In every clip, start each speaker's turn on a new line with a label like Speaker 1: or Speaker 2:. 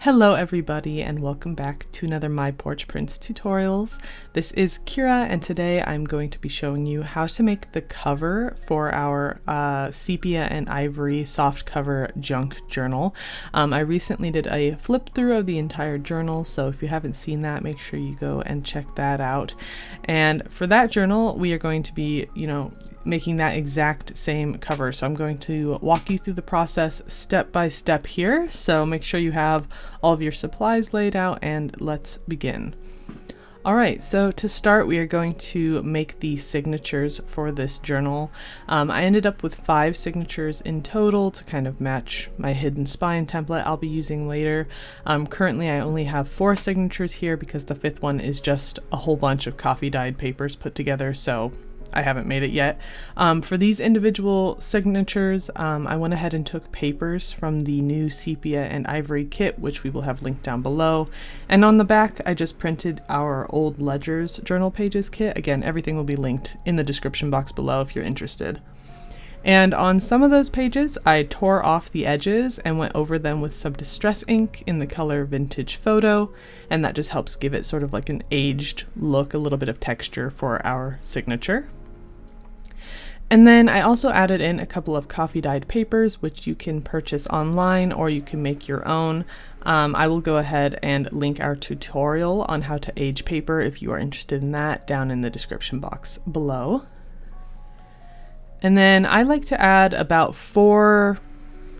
Speaker 1: Hello everybody and welcome back to another My Porch Prints tutorials. This is Kyra and today I'm going to be showing you how to make the cover for our sepia and ivory soft cover junk journal. I recently did a flip through of the entire journal, so if you haven't seen that, make sure you go and check that out. And for that journal, we are going to be, making that exact same cover. So I'm going to walk you through the process step by step here. So make sure you have all of your supplies laid out and let's begin. All right, so to start, we are going to make the signatures for this journal. I ended up with 5 signatures in total to kind of match my hidden spine template I'll be using later. Currently, I only have 4 signatures here because the 5th one is just a whole bunch of coffee dyed papers put together, so I haven't made it yet. For these individual signatures, I went ahead and took papers from the new sepia and ivory kit, which we will have linked down below. And on the back, I just printed our old ledgers journal pages kit. Again, everything will be linked in the description box below if you're interested. And on some of those pages, I tore off the edges and went over them with some distress ink in the color Vintage Photo, and that just helps give it sort of like an aged look, a little bit of texture for our signature. And then I also added in a couple of coffee dyed papers, which you can purchase online or you can make your own. I will go ahead and link our tutorial on how to age paper if you are interested in that down in the description box below. And then I like to add about 4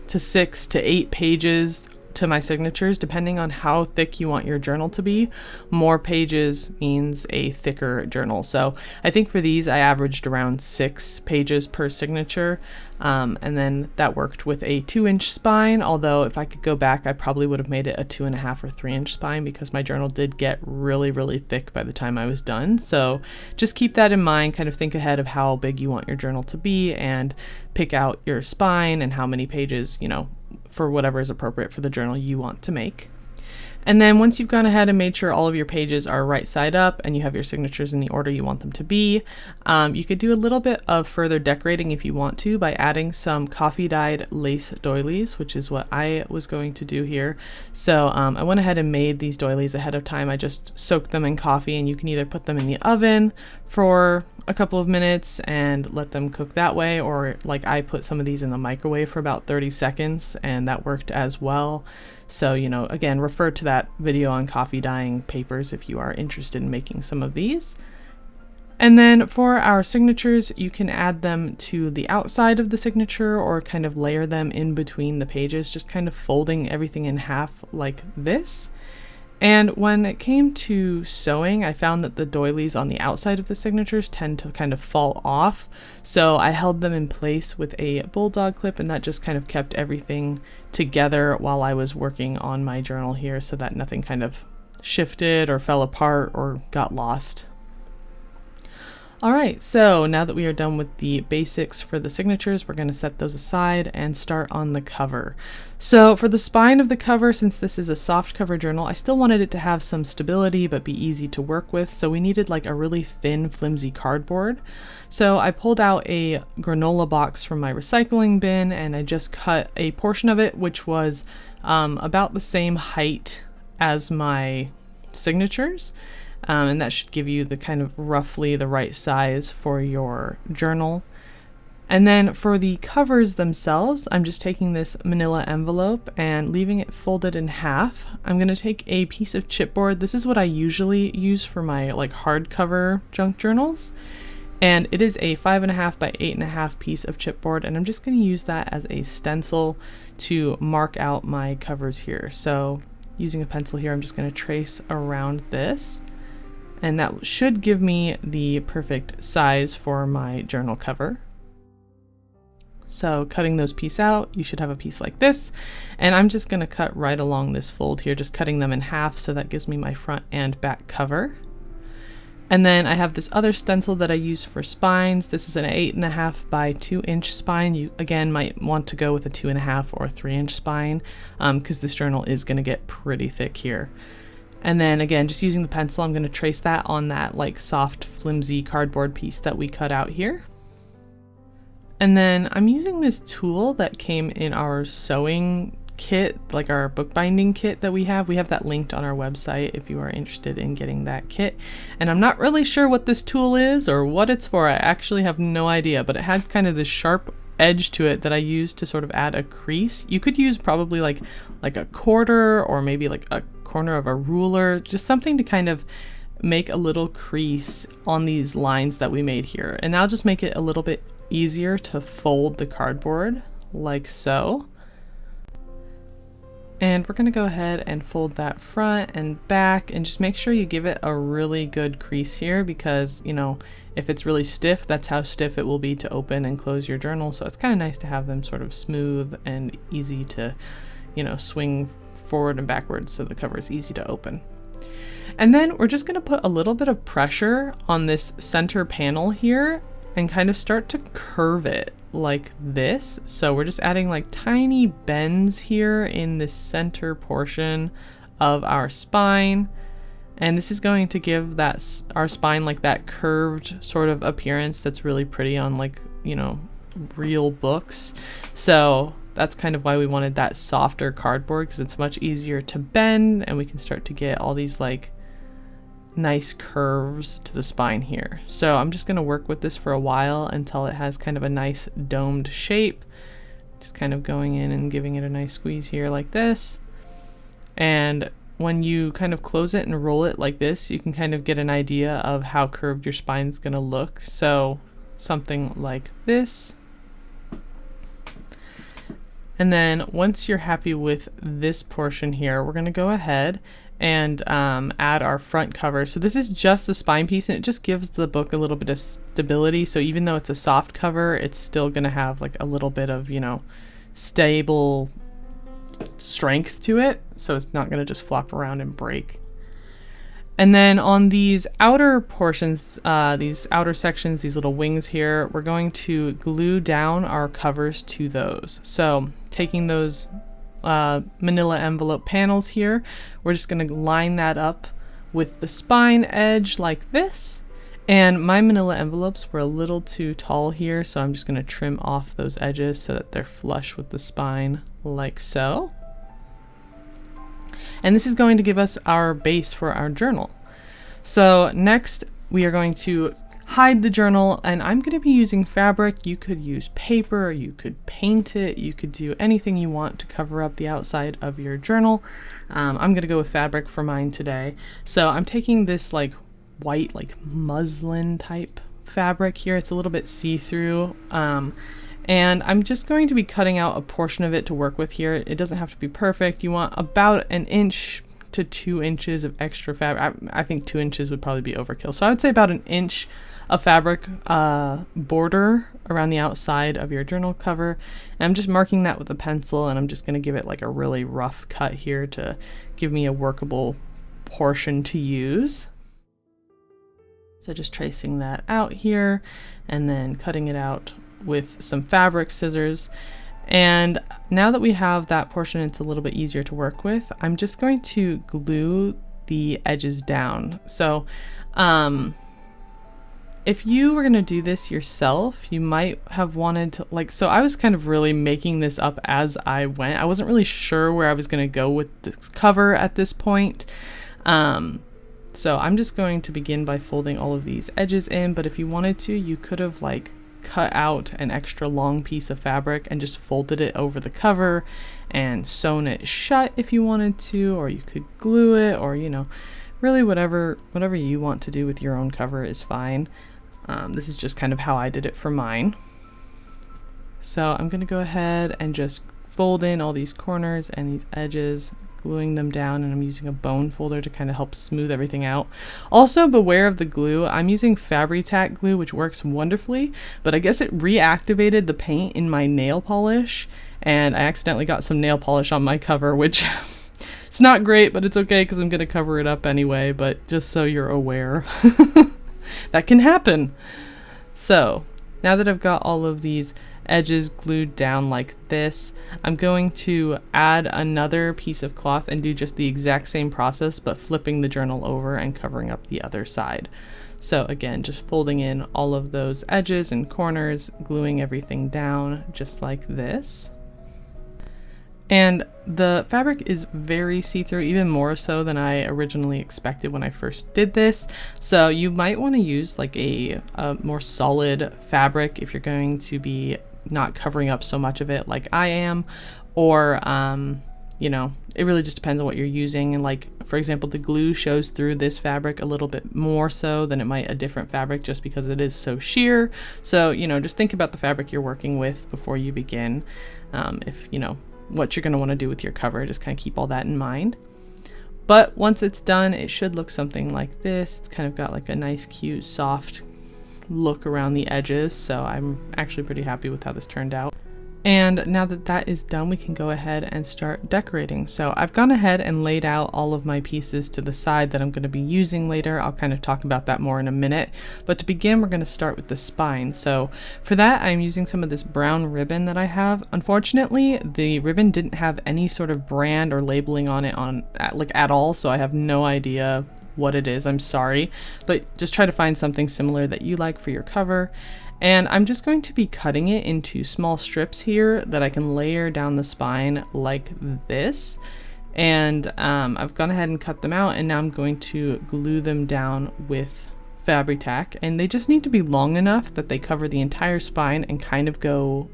Speaker 1: to 6 to 8 pages to my signatures, depending on how thick you want your journal to be. More pages means a thicker journal. So I think for these, I averaged around 6 pages per signature. And then that worked with a 2-inch spine, although if I could go back, I probably would have made it a 2.5 or 3-inch spine because my journal did get really, really thick by the time I was done. So just keep that in mind, kind of think ahead of how big you want your journal to be and pick out your spine and how many pages, for whatever is appropriate for the journal you want to make. And then once you've gone ahead and made sure all of your pages are right side up and you have your signatures in the order you want them to be, you could do a little bit of further decorating if you want to by adding some coffee dyed lace doilies, which is what I was going to do here. So I went ahead and made these doilies ahead of time. I just soaked them in coffee, and you can either put them in the oven for a couple of minutes and let them cook that way, or like I put some of these in the microwave for about 30 seconds and that worked as well. So, again, refer to that video on coffee dyeing papers if you are interested in making some of these. And then for our signatures, you can add them to the outside of the signature or kind of layer them in between the pages, just kind of folding everything in half like this. And when it came to sewing, I found that the doilies on the outside of the signatures tend to kind of fall off. So I held them in place with a bulldog clip, and that just kind of kept everything together while I was working on my journal here so that nothing kind of shifted or fell apart or got lost. All right, so now that we are done with the basics for the signatures, we're going to set those aside and start on the cover. So for the spine of the cover, since this is a soft cover journal, I still wanted it to have some stability but be easy to work with, so we needed like a really thin, flimsy cardboard. So I pulled out a granola box from my recycling bin and I just cut a portion of it, which was about the same height as my signatures. And that should give you the kind of roughly the right size for your journal. And then for the covers themselves, I'm just taking this manila envelope and leaving it folded in half. I'm going to take a piece of chipboard. This is what I usually use for my hardcover junk journals. And it is a 5.5 by 8.5 piece of chipboard. And I'm just going to use that as a stencil to mark out my covers here. So using a pencil here, I'm just going to trace around this. And that should give me the perfect size for my journal cover. So cutting those pieces out, you should have a piece like this. And I'm just going to cut right along this fold here, just cutting them in half, so that gives me my front and back cover. And then I have this other stencil that I use for spines. This is an 8.5 by 2-inch spine. You again might want to go with a 2.5 or 3-inch spine because this journal is going to get pretty thick here. And then again, just using the pencil, I'm going to trace that on that soft, flimsy cardboard piece that we cut out here. And then I'm using this tool that came in our sewing kit, like our bookbinding kit that we have that linked on our website if you are interested in getting that kit. And I'm not really sure what this tool is or what it's for. I actually have no idea, but it had kind of this sharp edge to it that I used to sort of add a crease. You could use probably like a quarter or maybe like a corner of a ruler, just something to kind of make a little crease on these lines that we made here. And that'll just make it a little bit easier to fold the cardboard like so. And we're going to go ahead and fold that front and back and just make sure you give it a really good crease here, because, you know, if it's really stiff, that's how stiff it will be to open and close your journal. So it's kind of nice to have them sort of smooth and easy to, you know, swing forward and backwards so the cover is easy to open. And then we're just going to put a little bit of pressure on this center panel here and kind of start to curve it like this. So we're just adding like tiny bends here in the center portion of our spine. And this is going to give our spine like that curved sort of appearance that's really pretty on, like, you know, real books. So that's kind of why we wanted that softer cardboard, because it's much easier to bend and we can start to get all these like nice curves to the spine here. So I'm just going to work with this for a while until it has kind of a nice domed shape. Just kind of going in and giving it a nice squeeze here like this. And when you kind of close it and roll it like this, you can kind of get an idea of how curved your spine is going to look. So something like this. And then once you're happy with this portion here, we're going to go ahead and add our front cover. So this is just the spine piece, and it just gives the book a little bit of stability. So even though it's a soft cover, it's still going to have like a little bit of, you know, stable strength to it. So it's not going to just flop around and break. And then on these outer portions, these outer sections, these little wings here, we're going to glue down our covers to those. So taking those manila envelope panels here, we're just going to line that up with the spine edge like this. And my manila envelopes were a little too tall here, so I'm just going to trim off those edges so that they're flush with the spine like so. And this is going to give us our base for our journal. So next we are going to hide the journal, and I'm going to be using fabric. You could use paper, you could paint it, you could do anything you want to cover up the outside of your journal. I'm going to go with fabric for mine today. So I'm taking this like white, like muslin type fabric here. It's a little bit see-through. And I'm just going to be cutting out a portion of it to work with here. It doesn't have to be perfect. You want about 1 inch to 2 inches of extra fabric. I think 2 inches would probably be overkill. So I would say about 1 inch of fabric border around the outside of your journal cover. And I'm just marking that with a pencil, and I'm just going to give it like a really rough cut here to give me a workable portion to use. So just tracing that out here and then cutting it out with some fabric scissors. And now that we have that portion, it's a little bit easier to work with. I'm just going to glue the edges down. So if you were going to do this yourself, you might have wanted to, like, so I was kind of really making this up as I went. I wasn't really sure where I was going to go with this cover at this point. So I'm just going to begin by folding all of these edges in, but if you wanted to, you could have like cut out an extra long piece of fabric and just folded it over the cover and sewn it shut if you wanted to, or you could glue it, or, you know, really whatever you want to do with your own cover is fine. This is just kind of how I did it for mine. So I'm going to go ahead and just fold in all these corners and these edges, gluing them down, and I'm using a bone folder to kind of help smooth everything out. Also, beware of the glue. I'm using Fabri-Tac glue, which works wonderfully, but I guess it reactivated the paint in my nail polish, and I accidentally got some nail polish on my cover, which it's not great, but it's okay because I'm going to cover it up anyway, but just so you're aware. That can happen. So now that I've got all of these edges glued down like this, I'm going to add another piece of cloth and do just the exact same process, but flipping the journal over and covering up the other side. So again, just folding in all of those edges and corners, gluing everything down just like this. And the fabric is very see-through, even more so than I originally expected when I first did this. So you might want to use like a more solid fabric if you're going to be not covering up so much of it like I am, or you know, it really just depends on what you're using. And like, for example, the glue shows through this fabric a little bit more so than it might a different fabric, just because it is so sheer. So, you know, just think about the fabric you're working with before you begin. If, you know, what you're going to want to do with your cover, just kind of keep all that in mind. But once it's done, it should look something like this. It's kind of got like a nice, cute, soft look around the edges. So I'm actually pretty happy with how this turned out. And now that that is done, we can go ahead and start decorating. So I've gone ahead and laid out all of my pieces to the side that I'm going to be using later. I'll kind of talk about that more in a minute. But to begin, we're going to start with the spine. So for that, I'm using some of this brown ribbon that I have. Unfortunately, the ribbon didn't have any sort of brand or labeling on it at all. So I have no idea what it is. I'm sorry, but just try to find something similar that you like for your cover. And I'm just going to be cutting it into small strips here that I can layer down the spine like this. And I've gone ahead and cut them out, and now I'm going to glue them down with Fabri-Tac. And they just need to be long enough that they cover the entire spine and kind of go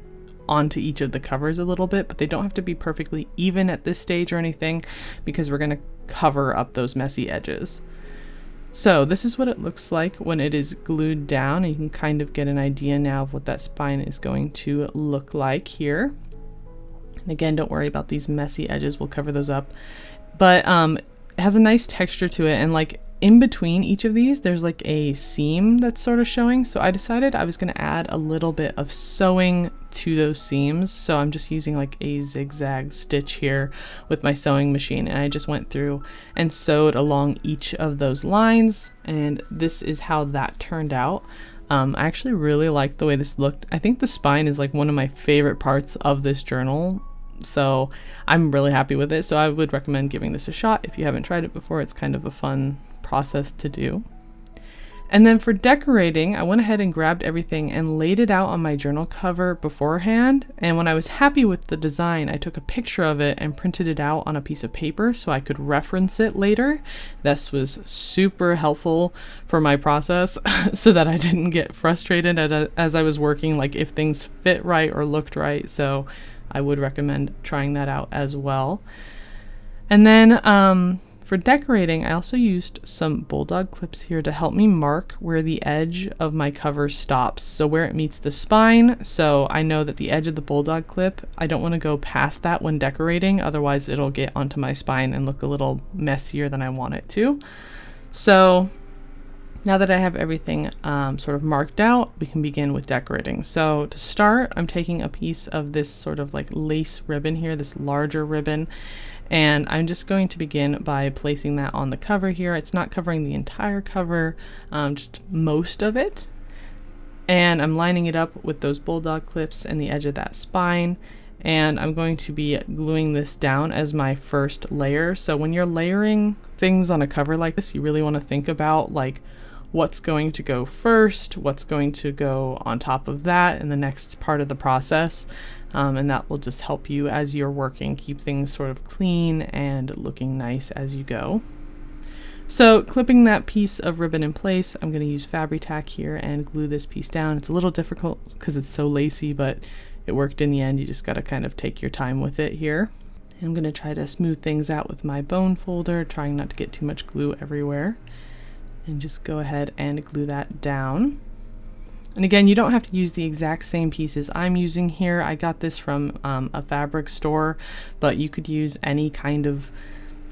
Speaker 1: onto each of the covers a little bit, but they don't have to be perfectly even at this stage or anything, because we're going to cover up those messy edges. So this is what it looks like when it is glued down, and you can kind of get an idea now of what that spine is going to look like here. And again, don't worry about these messy edges, we'll cover those up. But it has a nice texture to it, and like in between each of these, there's like a seam that's sort of showing. So I decided I was going to add a little bit of sewing to those seams. So I'm just using like a zigzag stitch here with my sewing machine. And I just went through and sewed along each of those lines. And this is how that turned out. I actually really like the way this looked. I think the spine is like one of my favorite parts of this journal. So I'm really happy with it. So I would recommend giving this a shot if you haven't tried it before. It's kind of a fun process to do. And then for decorating, I went ahead and grabbed everything and laid it out on my journal cover beforehand. And when I was happy with the design, I took a picture of it and printed it out on a piece of paper so I could reference it later. This was super helpful for my process so that I didn't get frustrated as I was working, like if things fit right or looked right. So I would recommend trying that out as well. And then for decorating, I also used some bulldog clips here to help me mark where the edge of my cover stops, so where it meets the spine. So I know that the edge of the bulldog clip, I don't want to go past that when decorating, otherwise it'll get onto my spine and look a little messier than I want it to. So now that I have everything sort of marked out, we can begin with decorating. So to start, I'm taking a piece of this sort of like lace ribbon here, this larger ribbon, and I'm just going to begin by placing that on the cover here. It's not covering the entire cover, just most of it. And I'm lining it up with those bulldog clips and the edge of that spine. And I'm going to be gluing this down as my first layer. So when you're layering things on a cover like this, you really want to think about like what's going to go first, what's going to go on top of that in the next part of the process. And that will just help you as you're working, keep things sort of clean and looking nice as you go. So clipping that piece of ribbon in place, I'm going to use Fabri-Tac here and glue this piece down. It's a little difficult because it's so lacy, but it worked in the end. You just got to kind of take your time with it here. I'm going to try to smooth things out with my bone folder, trying not to get too much glue everywhere. And just go ahead and glue that down. And again, you don't have to use the exact same pieces I'm using here. I got this from a fabric store, but you could use any kind of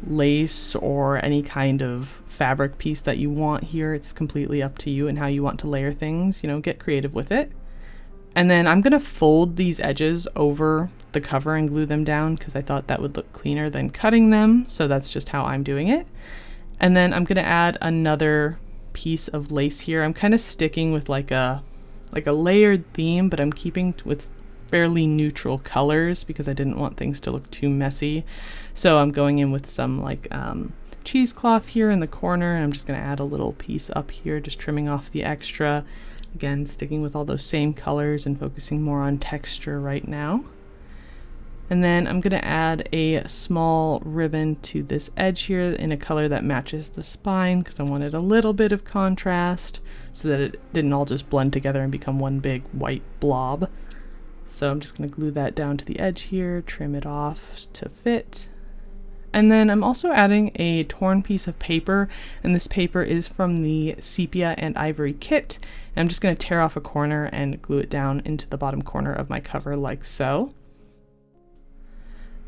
Speaker 1: lace or any kind of fabric piece that you want here. It's completely up to you and how you want to layer things, you know, get creative with it. And then I'm gonna fold these edges over the cover and glue them down because I thought that would look cleaner than cutting them. So that's just how I'm doing it. And then I'm gonna add another piece of lace here. I'm kind of sticking with like a layered theme, but I'm keeping with fairly neutral colors because I didn't want things to look too messy. So I'm going in with some like cheesecloth here in the corner, and I'm just going to add a little piece up here, just trimming off the extra. Again, sticking with all those same colors and focusing more on texture right now. And then I'm going to add a small ribbon to this edge here in a color that matches the spine because I wanted a little bit of contrast so that it didn't all just blend together and become one big white blob. So I'm just going to glue that down to the edge here, trim it off to fit. And then I'm also adding a torn piece of paper, and this paper is from the Sepia and Ivory kit. And I'm just going to tear off a corner and glue it down into the bottom corner of my cover like so.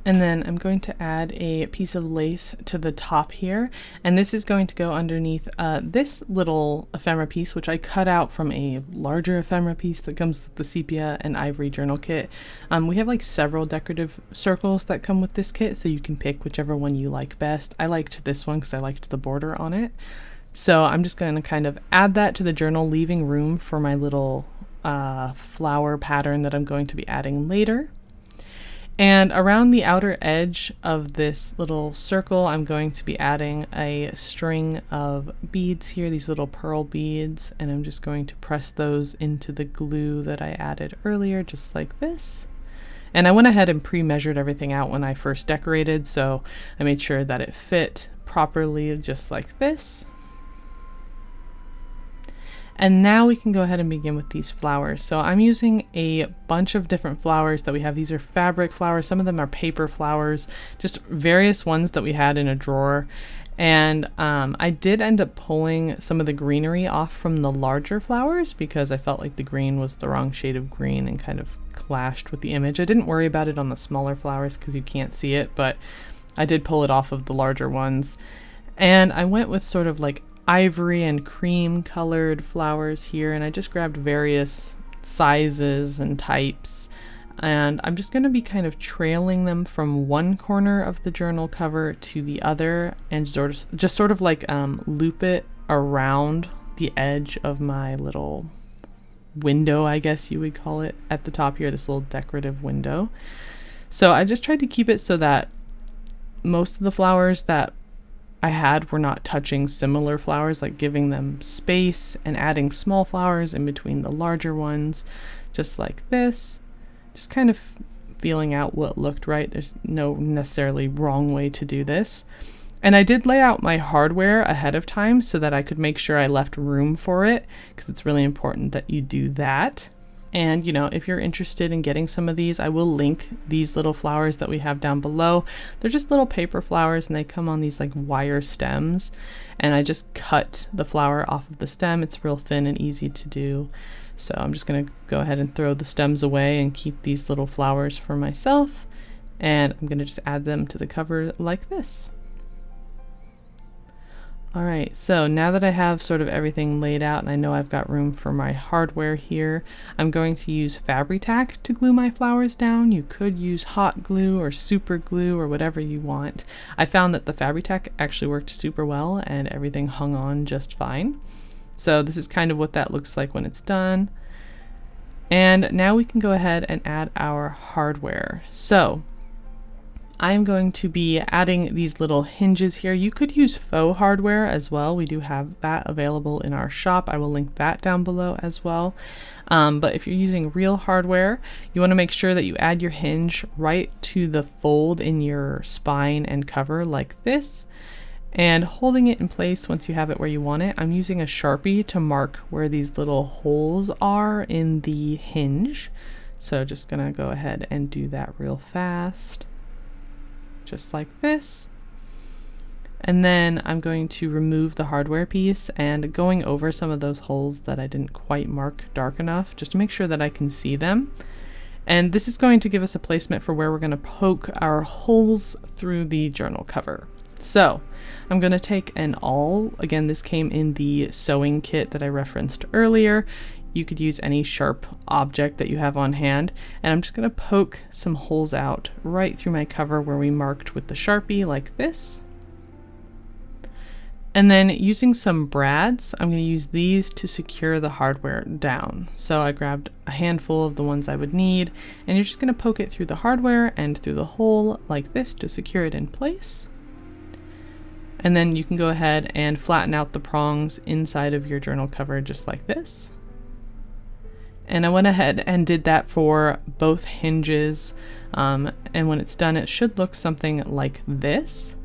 Speaker 1: And then I'm going to add a piece of lace to the top here, and this is going to go underneath this little ephemera piece, which I cut out from a larger ephemera piece that comes with the Sepia and Ivory journal kit. We have like several decorative circles that come with this kit, so you can pick whichever one you like best. I liked this one because I liked the border on it. So I'm just going to kind of add that to the journal, leaving room for my little flower pattern that I'm going to be adding later. And around the outer edge of this little circle, I'm going to be adding a string of beads here, these little pearl beads, and I'm just going to press those into the glue that I added earlier, just like this. And I went ahead and pre-measured everything out when I first decorated, so I made sure that it fit properly, just like this. And now we can go ahead and begin with these flowers. So I'm using a bunch of different flowers that we have. These are fabric flowers. Some of them are paper flowers, just various ones that we had in a drawer. And I did end up pulling some of the greenery off from the larger flowers because I felt like the green was the wrong shade of green and kind of clashed with the image. I didn't worry about it on the smaller flowers because you can't see it, but I did pull it off of the larger ones. And I went with sort of like ivory and cream colored flowers here, and I just grabbed various sizes and types, and I'm just going to be kind of trailing them from one corner of the journal cover to the other and just sort of like loop it around the edge of my little window, I guess you would call it, at the top here, this little decorative window. So I just tried to keep it so that most of the flowers that I had were not touching similar flowers, like giving them space and adding small flowers in between the larger ones, just like this. Just kind of feeling out what looked right. There's no necessarily wrong way to do this. And I did lay out my hardware ahead of time so that I could make sure I left room for it, because it's really important that you do that. And, you know, if you're interested in getting some of these, I will link these little flowers that we have down below. They're just little paper flowers, and they come on these like wire stems. And I just cut the flower off of the stem. It's real thin and easy to do. So I'm just going to go ahead and throw the stems away and keep these little flowers for myself. And I'm going to just add them to the cover like this. All right, so now that I have sort of everything laid out and I know I've got room for my hardware here, I'm going to use Fabri-Tac to glue my flowers down. You could use hot glue or super glue or whatever you want. I found that the Fabri-Tac actually worked super well and everything hung on just fine. So this is kind of what that looks like when it's done. And now we can go ahead and add our hardware. So I am going to be adding these little hinges here. You could use faux hardware as well. We do have that available in our shop. I will link that down below as well. But if you're using real hardware, you want to make sure that you add your hinge right to the fold in your spine and cover like this, and holding it in place once you have it where you want it. I'm using a Sharpie to mark where these little holes are in the hinge. So just gonna go ahead and do that real fast. Just like this. And then I'm going to remove the hardware piece and going over some of those holes that I didn't quite mark dark enough, just to make sure that I can see them. And this is going to give us a placement for where we're going to poke our holes through the journal cover. So I'm going to take an awl. Again, this came in the sewing kit that I referenced earlier. You could use any sharp object that you have on hand, and I'm just going to poke some holes out right through my cover where we marked with the Sharpie like this. And then using some brads, I'm going to use these to secure the hardware down. So I grabbed a handful of the ones I would need, and you're just going to poke it through the hardware and through the hole like this to secure it in place. And then you can go ahead and flatten out the prongs inside of your journal cover just like this. And I went ahead and did that for both hinges. And when it's done, it should look something like this.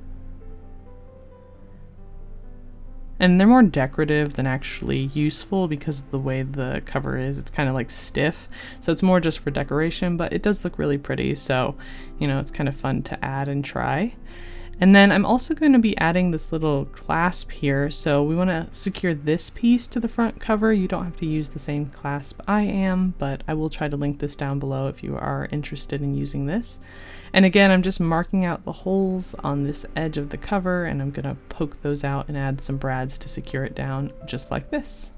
Speaker 1: And they're more decorative than actually useful because of the way the cover is. It's kind of like stiff, so it's more just for decoration, but it does look really pretty, so you know, it's kind of fun to add and try. And then I'm also going to be adding this little clasp here, so we want to secure this piece to the front cover. You don't have to use the same clasp I am, but I will try to link this down below if you are interested in using this. And again, I'm just marking out the holes on this edge of the cover, and I'm going to poke those out and add some brads to secure it down just like this.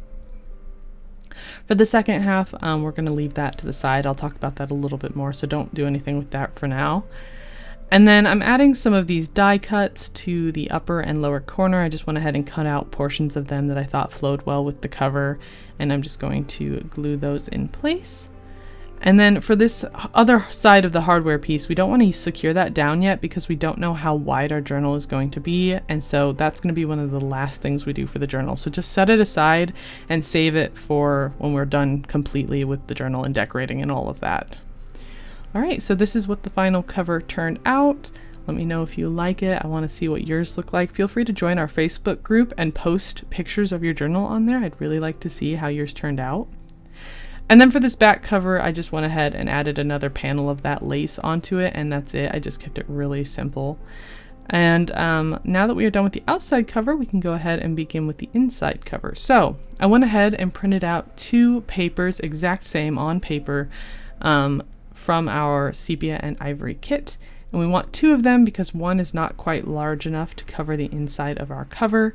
Speaker 1: For the second half, we're going to leave that to the side. I'll talk about that a little bit more, so don't do anything with that for now. And then I'm adding some of these die cuts to the upper and lower corner. I just went ahead and cut out portions of them that I thought flowed well with the cover, and I'm just going to glue those in place. And then for this other side of the hardware piece, we don't want to secure that down yet because we don't know how wide our journal is going to be, and so that's going to be one of the last things we do for the journal. So just set it aside and save it for when we're done completely with the journal and decorating and all of that. Alright, so this is what the final cover turned out. Let me know if you like it. I want to see what yours look like. Feel free to join our Facebook group and post pictures of your journal on there. I'd really like to see how yours turned out. And then for this back cover, I just went ahead and added another panel of that lace onto it, and that's it. I just kept it really simple. And now that we are done with the outside cover, we can go ahead and begin with the inside cover. So I went ahead and printed out 2 papers, exact same on paper, from our sepia and ivory kit, and we want 2 of them because one is not quite large enough to cover the inside of our cover.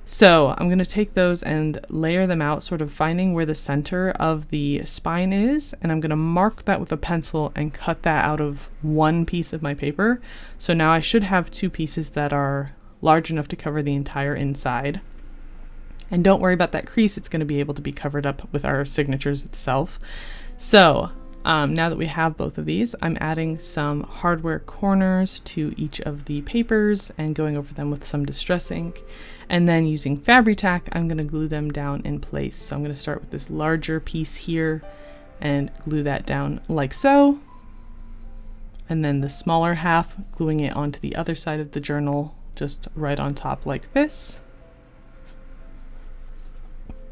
Speaker 1: So I'm going to take those and layer them out, sort of finding where the center of the spine is, and I'm going to mark that with a pencil and cut that out of one piece of my paper. So now I should have 2 pieces that are large enough to cover the entire inside. And don't worry about that crease, it's going to be able to be covered up with our signatures itself. So now that we have both of these, I'm adding some hardware corners to each of the papers and going over them with some distress ink. And then using Fabri-Tac, I'm going to glue them down in place. So I'm going to start with this larger piece here and glue that down like so. And then the smaller half, gluing it onto the other side of the journal, just right on top like this.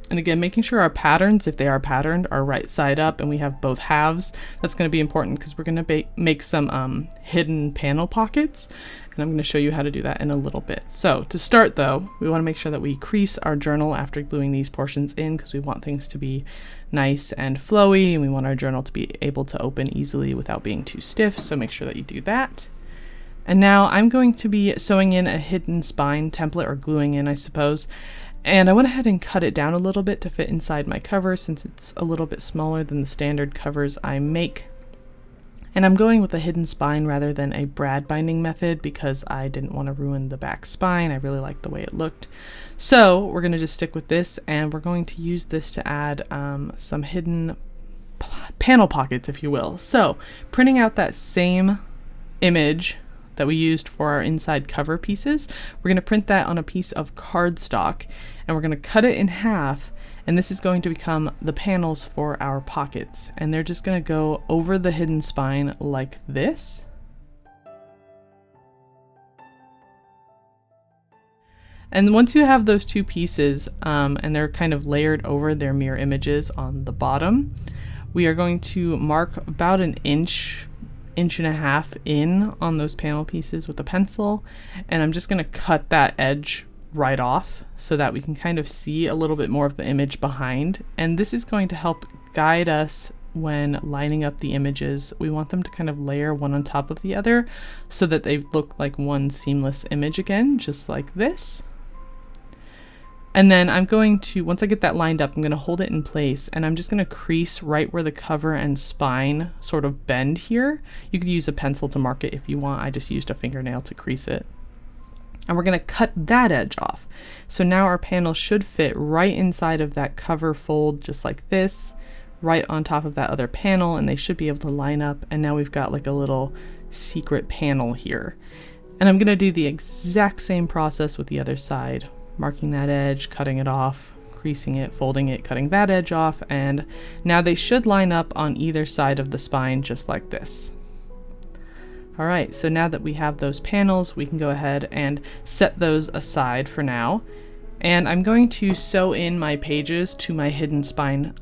Speaker 1: And again, making sure our patterns, if they are patterned, are right side up and we have both halves. That's going to be important because we're going to make some hidden panel pockets, and I'm going to show you how to do that in a little bit. So to start though, we want to make sure that we crease our journal after gluing these portions in because we want things to be nice and flowy, and we want our journal to be able to open easily without being too stiff, so make sure that you do that. And now I'm going to be sewing in a hidden spine template, or gluing in, I suppose. And I went ahead and cut it down a little bit to fit inside my cover since it's a little bit smaller than the standard covers I make. And I'm going with a hidden spine rather than a brad binding method because I didn't want to ruin the back spine. I really liked the way it looked. So we're going to just stick with this, and we're going to use this to add some hidden panel pockets, if you will. So printing out that same image that we used for our inside cover pieces, we're going to print that on a piece of cardstock, and we're going to cut it in half, and this is going to become the panels for our pockets, and they're just going to go over the hidden spine like this. And once you have those 2 pieces and they're kind of layered over their mirror images on the bottom, we are going to mark about an inch and a half in on those panel pieces with a pencil, and I'm just going to cut that edge right off so that we can kind of see a little bit more of the image behind. And this is going to help guide us when lining up the images. We want them to kind of layer one on top of the other so that they look like one seamless image again, just like this. And then I'm going to, once I get that lined up, I'm going to hold it in place, and I'm just going to crease right where the cover and spine sort of bend here. You could use a pencil to mark it if you want. I just used a fingernail to crease it. And we're going to cut that edge off. So now our panel should fit right inside of that cover fold, just like this, right on top of that other panel, and they should be able to line up. And now we've got like a little secret panel here. And I'm going to do the exact same process with the other side. Marking that edge, cutting it off, creasing it, folding it, cutting that edge off, and now they should line up on either side of the spine just like this. Alright, so now that we have those panels, we can go ahead and set those aside for now. And I'm going to sew in my pages to my hidden spine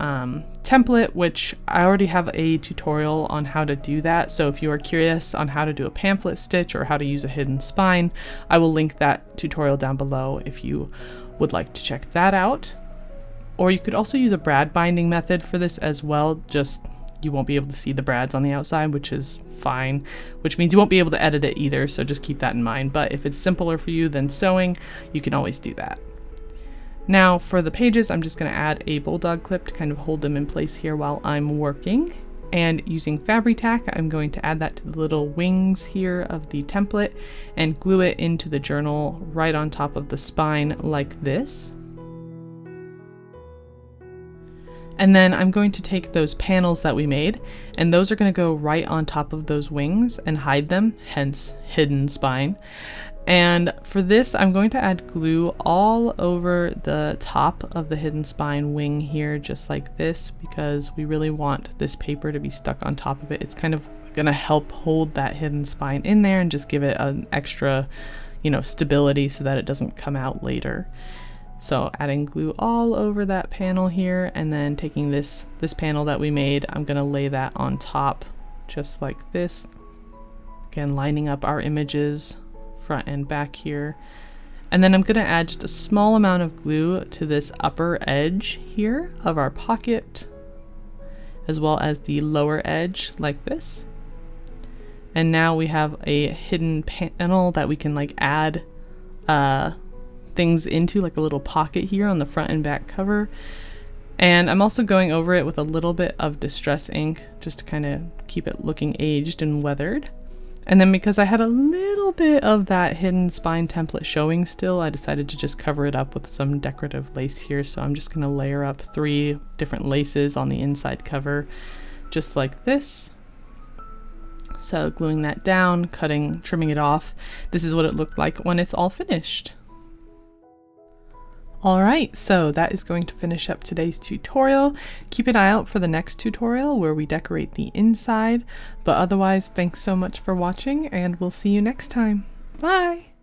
Speaker 1: template, which I already have a tutorial on how to do that. So if you are curious on how to do a pamphlet stitch or how to use a hidden spine, I will link that tutorial down below if you would like to check that out. Or you could also use a brad binding method for this as well, just you won't be able to see the brads on the outside, which is fine, which means you won't be able to edit it either, so just keep that in mind. But if it's simpler for you than sewing, you can always do that. Now for the pages, I'm just going to add a bulldog clip to kind of hold them in place here while I'm working. And using Fabri-Tac, I'm going to add that to the little wings here of the template and glue it into the journal right on top of the spine like this. And then I'm going to take those panels that we made, and those are going to go right on top of those wings and hide them, hence hidden spine. And for this, I'm going to add glue all over the top of the hidden spine wing here, just like this, because we really want this paper to be stuck on top of it. It's kind of going to help hold that hidden spine in there and just give it an extra, stability so that it doesn't come out later. So adding glue all over that panel here, and then taking this panel that we made, I'm going to lay that on top just like this. Again, lining up our images front and back here. And then I'm going to add just a small amount of glue to this upper edge here of our pocket, as well as the lower edge like this. And now we have a hidden panel that we can add things into, like a little pocket here on the front and back cover. And I'm also going over it with a little bit of distress ink just to kind of keep it looking aged and weathered. And then because I had a little bit of that hidden spine template showing still, I decided to just cover it up with some decorative lace here. So I'm just going to layer up 3 different laces on the inside cover just like this. So gluing that down, trimming it off. This is what it looked like when it's all finished. Alright, so that is going to finish up today's tutorial. Keep an eye out for the next tutorial where we decorate the inside. But otherwise, thanks so much for watching, and we'll see you next time. Bye!